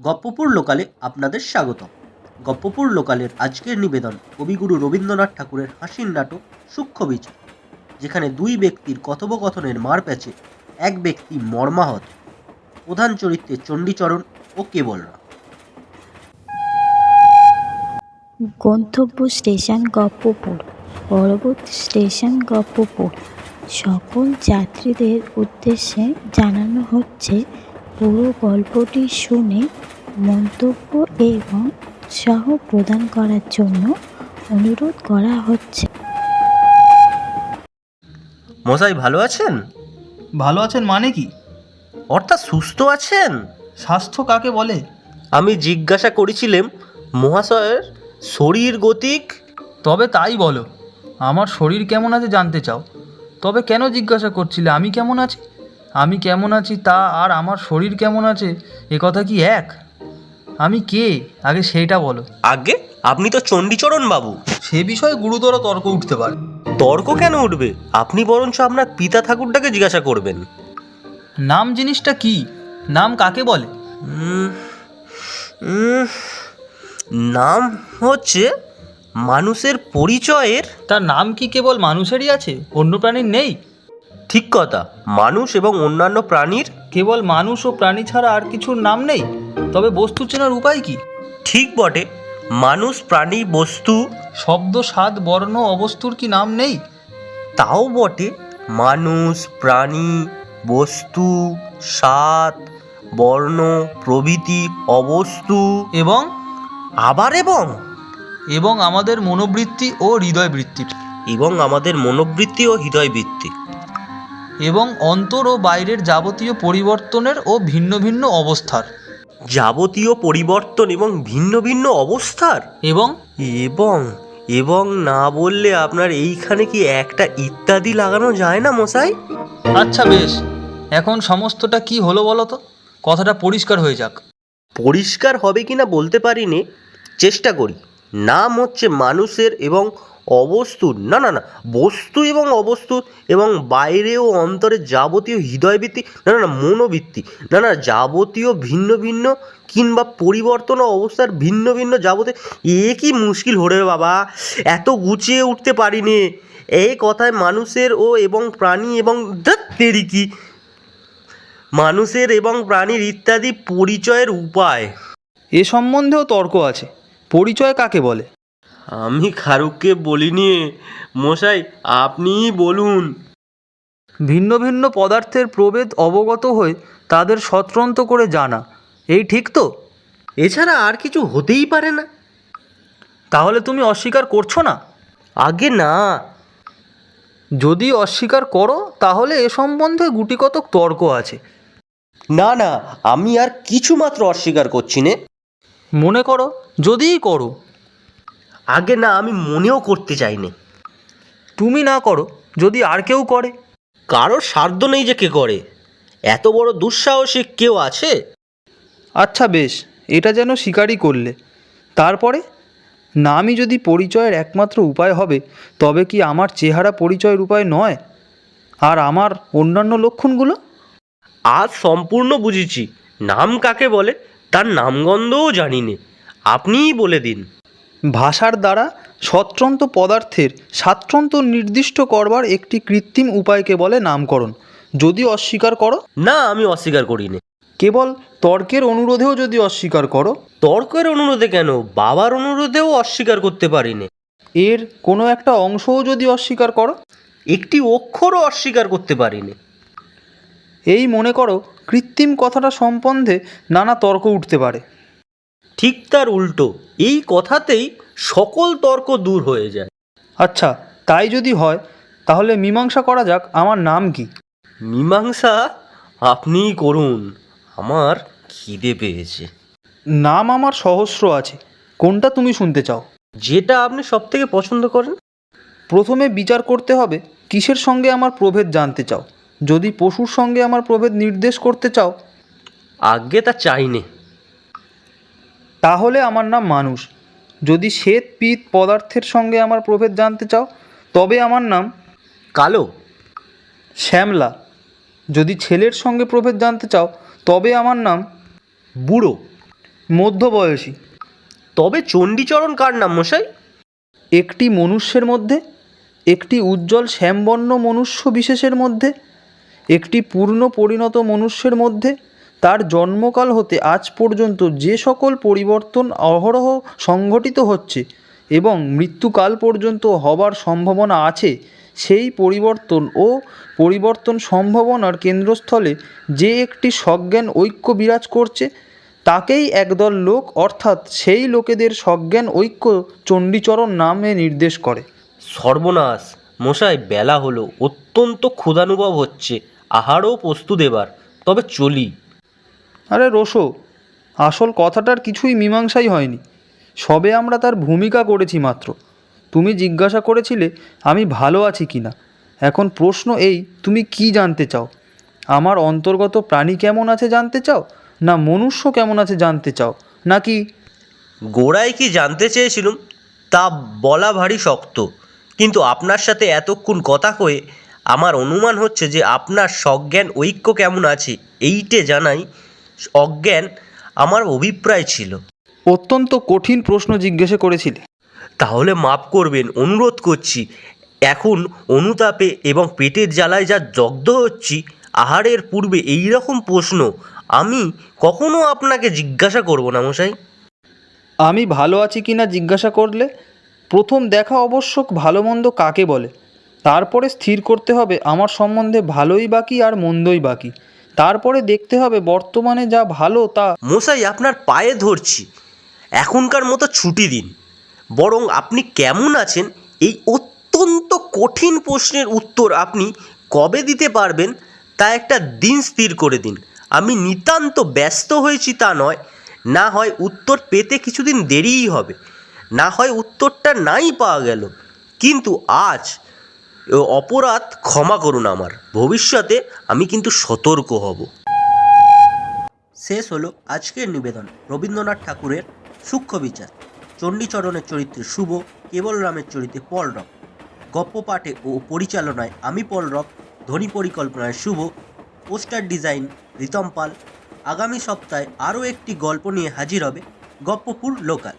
গপ্পপুর লোকালে আপনাদের স্বাগতম। গপ্পপুর লোকালের আজকের নিবেদন কবিগুরু রবীন্দ্রনাথ ঠাকুরের হাসির নাটক সূক্ষ্ম বিচার, যেখানে দুই ব্যক্তির কথোপকথনের মারপ্যাচে এক ব্যক্তি মর্মাহত। প্রধান চরিত্রে চণ্ডীচরণ ও কেবলরাম। গন্তব্য স্টেশন গপ্পপুর। পরবর্তী স্টেশন গপ্পপুর। সকল যাত্রীদের উদ্দেশ্যে জানানো হচ্ছে, পুরো গল্পটি শুনে মন্তব্য এবং উৎসাহ প্রদান করার জন্য অনুরোধ করা হচ্ছে। মশাই ভালো আছেন? ভালো আছেন মানে কি? অর্থাৎ সুস্থ আছেন? স্বাস্থ্য কাকে বলে? আমি জিজ্ঞাসা করেছিলাম মহাশয়ের শরীর গতিক। তবে তাই বলো, আমার শরীর কেমন আছে জানতে চাও? তবে কেন জিজ্ঞাসা করছিলে আমি কেমন আছি? আমি কেমন আছি তা আর আমার শরীর কেমন আছে এ কথা কি এক? আমি কে আগে সেইটা বলো। আগে আপনি তো চণ্ডীচরণ বাবু। সে বিষয়ে গুরুতর তর্ক উঠতে পারে। তর্ক কেন উঠবে? আপনি বরঞ্চ আপনার পিতা ঠাকুরটাকে জিজ্ঞাসা করবেন। নাম জিনিসটা কি? নাম কাকে বলে? নাম হচ্ছে মানুষের পরিচয়ের। তার নাম কি কেবল মানুষেরই আছে, অন্য প্রাণীর নেই? ঠিক কথা, মানুষ এবং অন্যান্য প্রাণীর। কেবল মানুষ ও প্রাণী ছাড়া আর কিছুর নাম নেই? তবে বস্তু চেনার উপায় কি? ঠিক বটে, মানুষ, প্রাণী, বস্তু। শব্দ, স্বাদ, বর্ণ, অবস্তুর কি নাম নেই? তাও বটে, মানুষ, প্রাণী, বস্তু, স্বাদ, বর্ণ প্রভৃতি অবস্তু এবং আবার এবং আমাদের মনোবৃত্তি ও হৃদয়বৃত্তির, এবং অন্তর ও বাইরের যাবতীয় পরিবর্তনের ও ভিন্ন ভিন্ন অবস্থার। এবং এবং না বললে আপনার এইখানে কি একটা ইত্যাদি লাগানো যায় না মশাই? আচ্ছা বেশ, এখন সমস্তটা কি হলো বলো তো, কথাটা পরিষ্কার হয়ে যাক। পরিষ্কার হবে কিনা বলতে পারি নে, চেষ্টা করি। নাম হচ্ছে মানুষের এবং অবস্তুর, না বস্তু এবং অবস্তু এবং বাইরে ও অন্তরের যাবতীয় হৃদয়বৃত্তি, মনোবৃত্তি, যাবতীয় ভিন্ন ভিন্ন কিংবা পরিবর্তন ও অবস্থার ভিন্ন ভিন্ন যাবতীয়। এ কি মুশকিল হরে বাবা, এত গুছিয়ে উঠতে পারিনি। এই কথায় মানুষের ও এবং প্রাণী এবং কি মানুষের এবং প্রাণীর ইত্যাদি পরিচয়ের উপায়। এ সম্বন্ধেও তর্ক আছে, পরিচয় কাকে বলে? আমি খারুককে বলিনি মশাই, আপনিই বলুন। ভিন্ন ভিন্ন পদার্থের প্রভেদ অবগত হয়ে তাদের স্বতন্ত্র করে জানা, এই ঠিক তো? এছাড়া আর কিছু হতেই পারে না। তাহলে তুমি অস্বীকার করছো না? আগে না। যদি অস্বীকার করো তাহলে এ সম্বন্ধে গুটিকতক তর্ক আছে। না, আমি আর কিছু মাত্র অস্বীকার করছি নে। মনে করো, যদিই করো। আগে না, আমি মনেও করতে চাই নে। তুমি না করো, যদি আর কেউ করে? কারোর সাধ্য নেই যে কে করে, এত বড় দুঃসাহসিক কেউ আছে? আচ্ছা বেশ, এটা যেন স্বীকারই করলে। তারপরে নামই যদি পরিচয়ের একমাত্র উপায় হবে, তবে কি আমার চেহারা পরিচয়ের উপায় নয়? আর আমার অন্যান্য লক্ষণগুলো? আজ সম্পূর্ণ বুঝেছি নাম কাকে বলে, তার নামগন্ধও জানি নে। আপনিই বলে দিন। ভাষার দ্বারা স্বতন্ত্র পদার্থের স্বাতন্ত্র্য নির্দিষ্ট করবার একটি কৃত্রিম উপায়কে বলে নামকরণ। যদি অস্বীকার করো? না, আমি অস্বীকার করি নে। কেবল তর্কের অনুরোধেও যদি অস্বীকার করো? তর্কের অনুরোধে কেন, বাবার অনুরোধেও অস্বীকার করতে পারি নে। এর কোনো একটা অংশও যদি অস্বীকার করো? একটি অক্ষরও অস্বীকার করতে পারি নে। এই মনে করো, কৃত্রিম কথাটা সম্বন্ধে নানা তর্ক উঠতে পারে। ঠিক তার উল্টো, এই কথাতেই সকল তর্ক দূর হয়ে যায়। আচ্ছা, তাই যদি হয় তাহলে মীমাংসা করা যাক, আমার নাম কি? মীমাংসা আপনিই করুন, আমার খিদে পেয়েছে। নাম আমার সহস্র আছে, কোনটা তুমি শুনতে চাও? যেটা আপনি সব থেকে পছন্দ করেন। প্রথমে বিচার করতে হবে কিসের সঙ্গে আমার প্রভেদ জানতে চাও। যদি পশুর সঙ্গে আমার প্রভেদ নির্দেশ করতে চাও? আজ্ঞে তা চাইনে। তাহলে আমার নাম মানুষ। যদি শ্বেত পিত পদার্থের সঙ্গে আমার প্রভেদ জানতে চাও, তবে আমার নাম কালো। শ্যামলা। যদি ছেলের সঙ্গে প্রভেদ জানতে চাও, তবে আমার নাম বুড়ো। মধ্যবয়সী। তবে চণ্ডীচরণ কার নাম মশাই? একটি মনুষ্যের মধ্যে, একটি উজ্জ্বল শ্যামবর্ণ মনুষ্য বিশেষের মধ্যে, একটি পূর্ণ পরিণত মনুষ্যের মধ্যে তার জন্মকাল হতে আজ পর্যন্ত যে সকল পরিবর্তন অহরহ সংঘটিত হচ্ছে এবং মৃত্যুকাল পর্যন্ত হবার সম্ভাবনা আছে, সেই পরিবর্তন ও পরিবর্তন সম্ভাবনার কেন্দ্রস্থলে যে একটি সজ্ঞান ঐক্য বিরাজ করছে, তাকেই একদল লোক অর্থাৎ সেই লোকেদের সজ্ঞান ঐক্য চণ্ডীচরণ নামে নির্দেশ করে। সর্বনাশ মশাই, বেলা হলো, অত্যন্ত ক্ষুধানুভব হচ্ছে, আহারও প্রস্তুত এবার, তবে চলি। আরে রোশো, আসল কথাটার কিছুই মীমাংসাই হয়নি, সবে আমরা তার ভূমিকা করেছি মাত্র। তুমি জিজ্ঞাসা করেছিলে আমি ভালো আছি কি না। এখন প্রশ্ন এই, তুমি কি জানতে চাও? আমার অন্তর্গত প্রাণী কেমন আছে জানতে চাও, না মনুষ্য কেমন আছে জানতে চাও, নাকি? গোড়ায় কি জানতে চেয়েছিলুম তা বলা ভারী শক্ত, কিন্তু আপনার সাথে এতক্ষণ কথা কয়ে আমার অনুমান হচ্ছে যে আপনার সজ্ঞান ঐক্য কেমন আছে এইটে জানাই অজ্ঞান আমার অভিপ্রায় ছিল। অত্যন্ত কঠিন প্রশ্ন জিজ্ঞাসা করেছিলে। তাহলে মাপ করবেন, অনুরোধ করছি। এখন অনুতাপে এবং পেটের জ্বালায় যা জগ্ধ হচ্ছি, আহারের পূর্বে এই রকম প্রশ্ন আমি কখনো আপনাকে জিজ্ঞাসা করব না মশাই। আমি ভালো আছি কি না জিজ্ঞাসা করলে প্রথম দেখা অবশ্য ভালো মন্দ কাকে বলে, তারপরে স্থির করতে হবে আমার সম্বন্ধে ভালোই বাকি আর মন্দই বাকি, তারপরে দেখতে হবে বর্তমানে যা ভালো তা। মশাই, আপনার পায়ে ধরছি, এখনকার মতো ছুটি দিন। বরং আপনি কেমন আছেন এই অত্যন্ত কঠিন প্রশ্নের উত্তর আপনি কবে দিতে পারবেন তা একটা দিন স্থির করে দিন। আমি নিতান্ত ব্যস্ত হয়েছি তা নয়, না হয় উত্তর পেতে কিছুদিন দেরিই হবে, না হয় উত্তরটা নাই পাওয়া গেল, কিন্তু আজ অপরাধ ক্ষমা করুন আমার, ভবিষ্যতে আমি কিন্তু সতর্ক হব। শেষ হলো আজকের নিবেদন রবীন্দ্রনাথ ঠাকুরের সূক্ষ্ম বিচার। চণ্ডীচরণের চরিত্রে শুভ, কেবলরামের চরিত্রে পলরব, গপ্প পাঠে ও পরিচালনায় আমি পলরব, ধ্বনি পরিকল্পনায় শুভ, পোস্টার ডিজাইন রিতম পাল। আগামী সপ্তাহে আরও একটি গল্প নিয়ে হাজির হবে গপ্পপুর লোকাল।